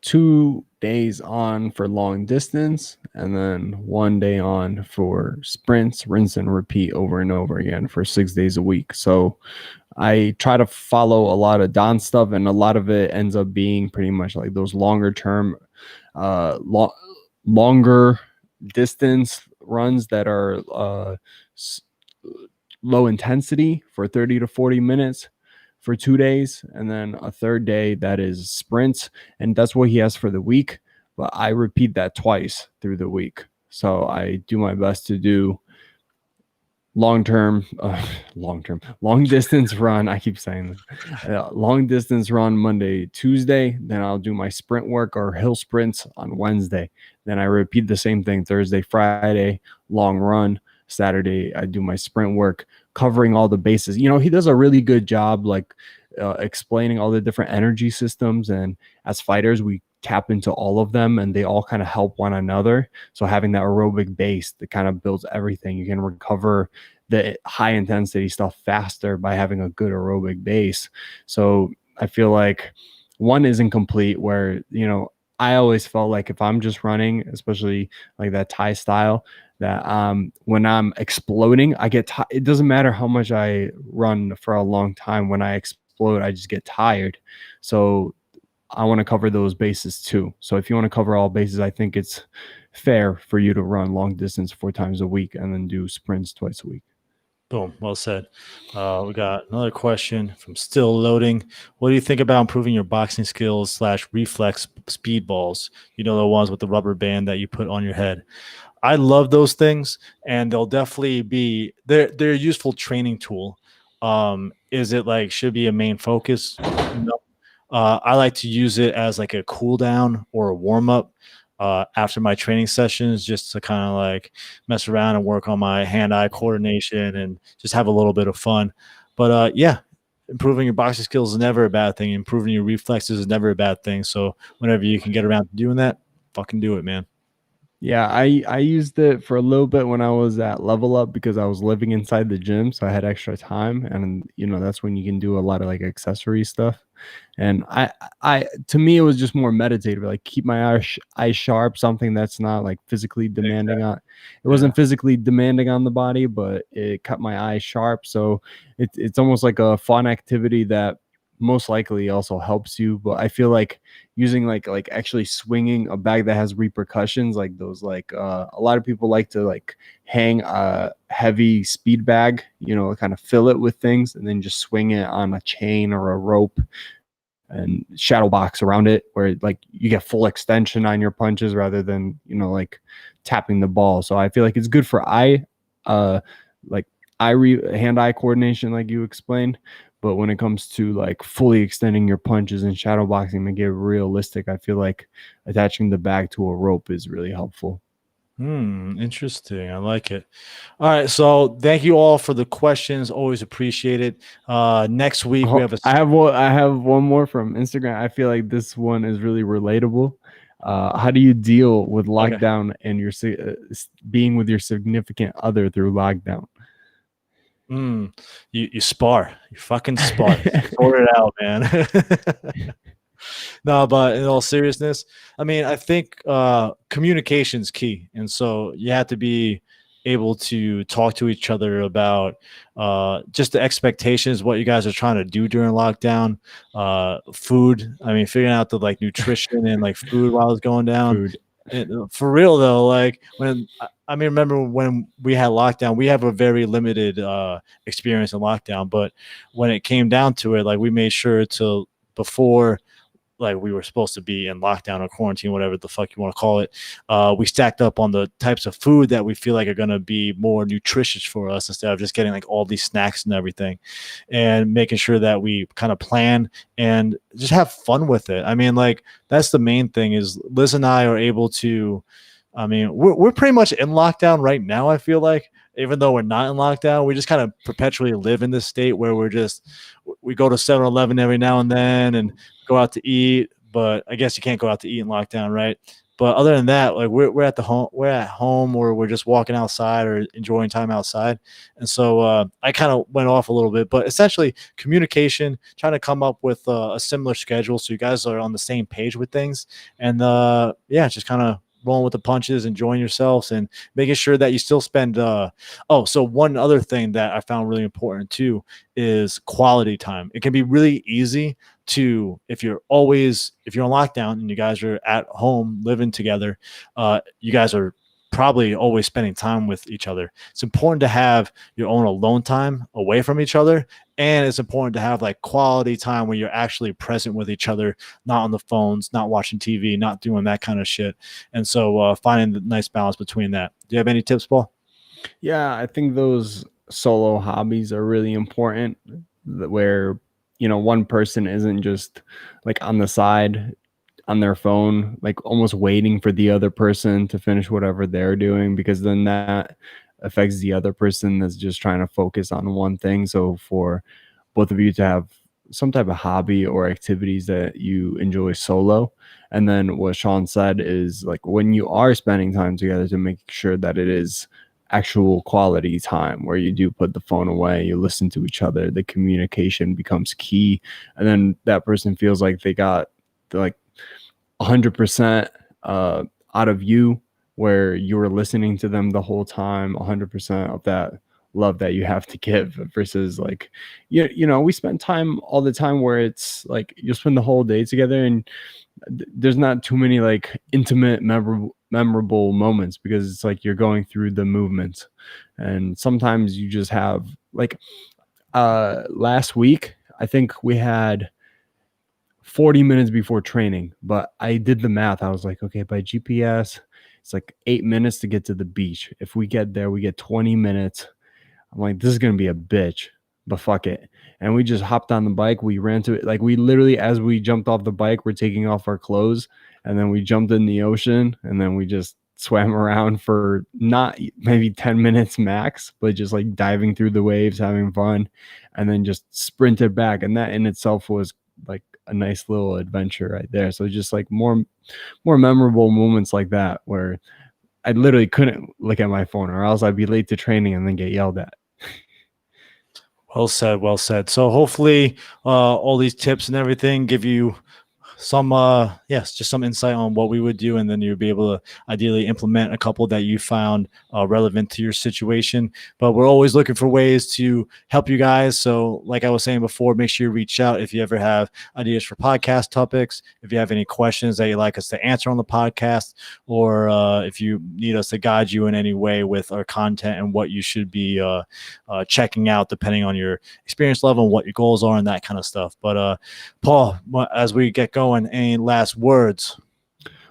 2 days on for long distance and then 1 day on for sprints, rinse and repeat over and over again for 6 days a week. So I try to follow a lot of Don stuff, and a lot of it ends up being pretty much like those longer term, longer distance runs that are low intensity for 30 to 40 minutes for 2 days, and then a third day that is sprints, and that's what he has for the week. But I repeat that twice through the week, so I do my best to do long term, long distance run. I keep saying long distance run Monday, Tuesday. Then I'll do my sprint work or hill sprints on Wednesday. Then I repeat the same thing Thursday, Friday, long run. Saturday, I do my sprint work, covering all the bases. You know, he does a really good job, like explaining all the different energy systems. And as fighters, we tap into all of them, and they all kind of help one another. So having that aerobic base that kind of builds everything, you can recover the high intensity stuff faster by having a good aerobic base. So I feel like one isn't complete where, you know, I always felt like if I'm just running, especially like that Thai style, that when I'm exploding, I get it doesn't matter how much I run for a long time. When I explode, I just get tired. So I want to cover those bases too. So if you want to cover all bases, I think it's fair for you to run long distance 4 times a week and then do sprints twice a week. Boom. Well said. We got another question from Still Loading. What do you think about improving your boxing skills / reflex speed balls? You know, the ones with the rubber band that you put on your head. I love those things, and they'll definitely be they're a useful training tool. Is it like should be a main focus? No. I like to use it as like a cool down or a warm up after my training sessions, just to kind of like mess around and work on my hand-eye coordination and just have a little bit of fun. But yeah, improving your boxing skills is never a bad thing. Improving your reflexes is never a bad thing. So whenever you can get around to doing that, fucking do it, man. Yeah, I used it for a little bit when I was at Level Up because I was living inside the gym, so I had extra time, and that's when you can do a lot of like accessory stuff. And I to me it was just more meditative, like keep my eyes sharp, something that's not like physically demanding on. It Yeah. wasn't physically demanding on the body, but it kept my eyes sharp. So it's almost like a fun activity that most likely also helps you. But I feel like using like actually swinging a bag that has repercussions, like those, like a lot of people like to like hang a heavy speed bag, kind of fill it with things and then just swing it on a chain or a rope and shadow box around it where like you get full extension on your punches rather than like tapping the ball. So I feel like it's good for uh like hand-eye coordination like you explained. But when it comes to like fully extending your punches and shadow boxing to get realistic, I feel like attaching the bag to a rope is really helpful. Interesting. I like it. All right. So thank you all for the questions. Always appreciate it. Next week we have a I have one more from Instagram. I feel like this one is really relatable. How do you deal with okay. lockdown and being with your significant other through lockdown? You spar. You fucking spar. Sort it out, man. No, but in all seriousness, I mean, I think communication's key, and so you have to be able to talk to each other about just the expectations, what you guys are trying to do during lockdown, food. I mean, figuring out the like nutrition and like food while it's going down. Food. And for real though, like when I mean, remember when we had lockdown, we have a very limited experience in lockdown, but when it came down to it, like we made sure to before like we were supposed to be in lockdown or quarantine, whatever the fuck you want to call it. We stacked up on the types of food that we feel like are going to be more nutritious for us instead of just getting like all these snacks and everything, and making sure that we kind of plan and just have fun with it. I mean, like that's the main thing is Liz and I are able to. I mean, we're pretty much in lockdown right now. I feel like even though we're not in lockdown, we just kind of perpetually live in this state where we go to 7-Eleven every now and then and go out to eat, but I guess you can't go out to eat in lockdown, right? But other than that, like we're at home, or we're just walking outside or enjoying time outside. And so I kind of went off a little bit, but essentially communication, trying to come up with a similar schedule so you guys are on the same page with things, and yeah, just kind of rolling with the punches, enjoying yourselves, and making sure that you still spend. Oh, so one other thing that I found really important too is quality time. It can be really easy to if you're on lockdown and you guys are at home living together, you guys are probably always spending time with each other. It's important to have your own alone time away from each other, and it's important to have like quality time where you're actually present with each other, not on the phones, not watching TV, not doing that kind of shit. And so finding the nice balance between that. Do you have any tips, Paul? Yeah, I think those solo hobbies are really important, where one person isn't just like on the side on their phone, like almost waiting for the other person to finish whatever they're doing, because then that affects the other person that's just trying to focus on one thing. So for both of you to have some type of hobby or activities that you enjoy solo. And then what Sean said is like when you are spending time together, to make sure that it is actual quality time where you do put the phone away, you listen to each other, the communication becomes key. And then that person feels like they got like 100% out of you, where you were listening to them the whole time, 100% of that love that you have to give, versus like we spend time all the time where it's like you spend the whole day together and there's not too many like intimate memorable moments, because it's like you're going through the movement. And sometimes you just have like last week I think we had 40 minutes before training, but I did the math. I was like, okay, by GPS, it's like 8 minutes to get to the beach. If we get there, we get 20 minutes. I'm like, this is going to be a bitch, but fuck it. And we just hopped on the bike. We ran to it. Like, we literally, as we jumped off the bike, we're taking off our clothes. And then we jumped in the ocean. And then we just swam around for not maybe 10 minutes max, but just like diving through the waves, having fun, and then just sprinted back. And that in itself was like a nice little adventure right there. So just like more memorable moments like that, where I literally couldn't look at my phone, or else I'd be late to training and then get yelled at. Well said, well said. So hopefully all these tips and everything give you some yes, just some insight on what we would do, and then you'll be able to ideally implement a couple that you found relevant to your situation. But we're always looking for ways to help you guys. So like I was saying before, make sure you reach out if you ever have ideas for podcast topics, if you have any questions that you'd like us to answer on the podcast, or if you need us to guide you in any way with our content and what you should be checking out depending on your experience level and what your goals are and that kind of stuff. But Paul, as we get going, any last words?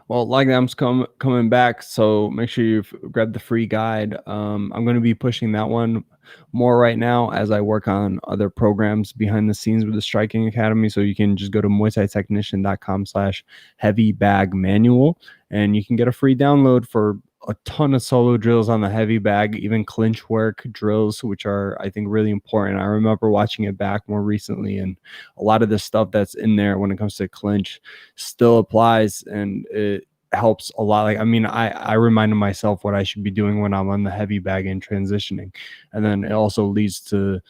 Well, Lockdown's coming back, so make sure you grab the free guide. I'm going to be pushing that one more right now as I work on other programs behind the scenes with the Striking Academy. So you can just go to muaythaitechnician.com/heavy bag manual, and you can get a free download for a ton of solo drills on the heavy bag, even clinch work drills, which are, I think, really important. I remember watching it back more recently, and a lot of the stuff that's in there when it comes to clinch still applies, and it helps a lot. Like, I mean, I reminded myself what I should be doing when I'm on the heavy bag and transitioning. And then it also leads to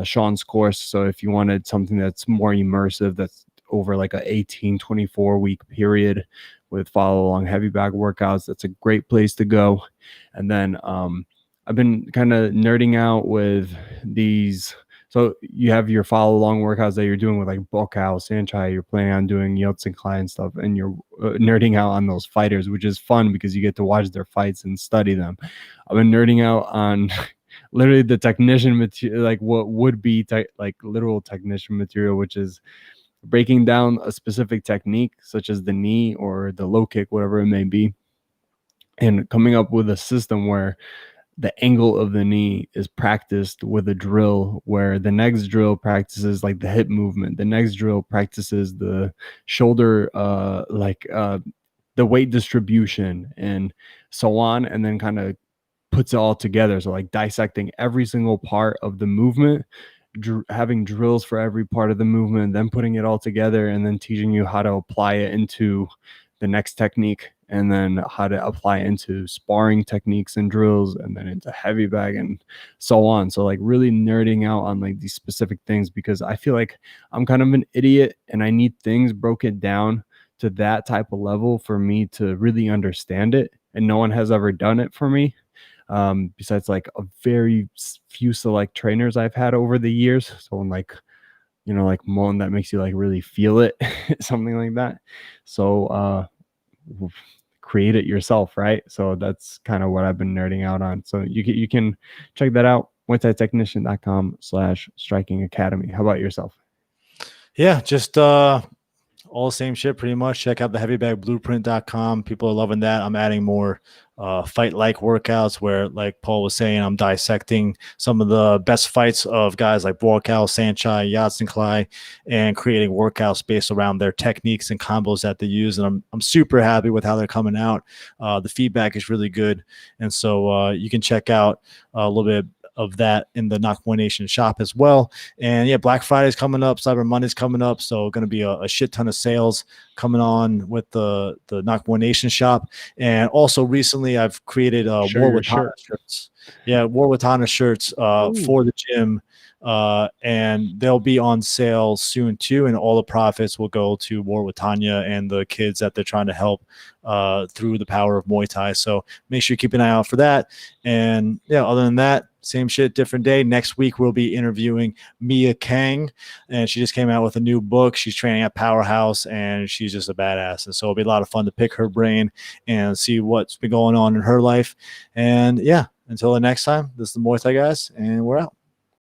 Sean's course. So if you wanted something that's more immersive, that's over like a 18-24 week period with follow along heavy bag workouts, that's a great place to go. And then I've been kind of nerding out with these. So you have your follow along workouts that you're doing with like Bokao, Sanchai, you're planning on doing Yotes and Klein stuff, and you're nerding out on those fighters, which is fun because you get to watch their fights and study them. I've been nerding out on literally the technician material, like what would be like literal technician material, which is breaking down a specific technique, such as the knee or the low kick, whatever it may be, and coming up with a system where the angle of the knee is practiced with a drill, where the next drill practices like the hip movement, the next drill practices the shoulder the weight distribution and so on, and then kind of puts it all together. So like dissecting every single part of the movement, having drills for every part of the movement, then putting it all together, and then teaching you how to apply it into the next technique, and then how to apply it into sparring techniques and drills, and then into heavy bag and so on. So like really nerding out on like these specific things, because I feel like I'm kind of an idiot and I need things broken down to that type of level for me to really understand it, and no one has ever done it for me, besides like a very few select trainers I've had over the years. So like, you know, like one that makes you like really feel it, something like that. So create it yourself, right? So that's kind of what I've been nerding out on. So you can check that out, muaythaitechnician.com/striking academy. How about yourself? Yeah, just all the same shit pretty much. Check out the heavybagblueprint.com. People are loving that. I'm adding more fight-like workouts where, like Paul was saying, I'm dissecting some of the best fights of guys like Borkow, Sanchai, Yatsenklai, and creating workouts based around their techniques and combos that they use. And I'm super happy with how they're coming out. The feedback is really good. And so you can check out a little bit of that in the Nakamura Nation shop as well. And yeah, Black Friday's coming up, Cyber Monday's coming up, so going to be a shit ton of sales coming on with the Nakamura Nation shop. And also recently I've created War with Hana shirts. Yeah, War with Hana shirts for the gym. And they'll be on sale soon too, and all the profits will go to War with Tanya and the kids that they're trying to help through the power of Muay Thai. So make sure you keep an eye out for that. And yeah, other than that, same shit, different day. Next week, we'll be interviewing Mia Kang, and she just came out with a new book. She's training at Powerhouse, and she's just a badass. And so it'll be a lot of fun to pick her brain and see what's been going on in her life. And yeah, until the next time, this is the Muay Thai guys, and we're out.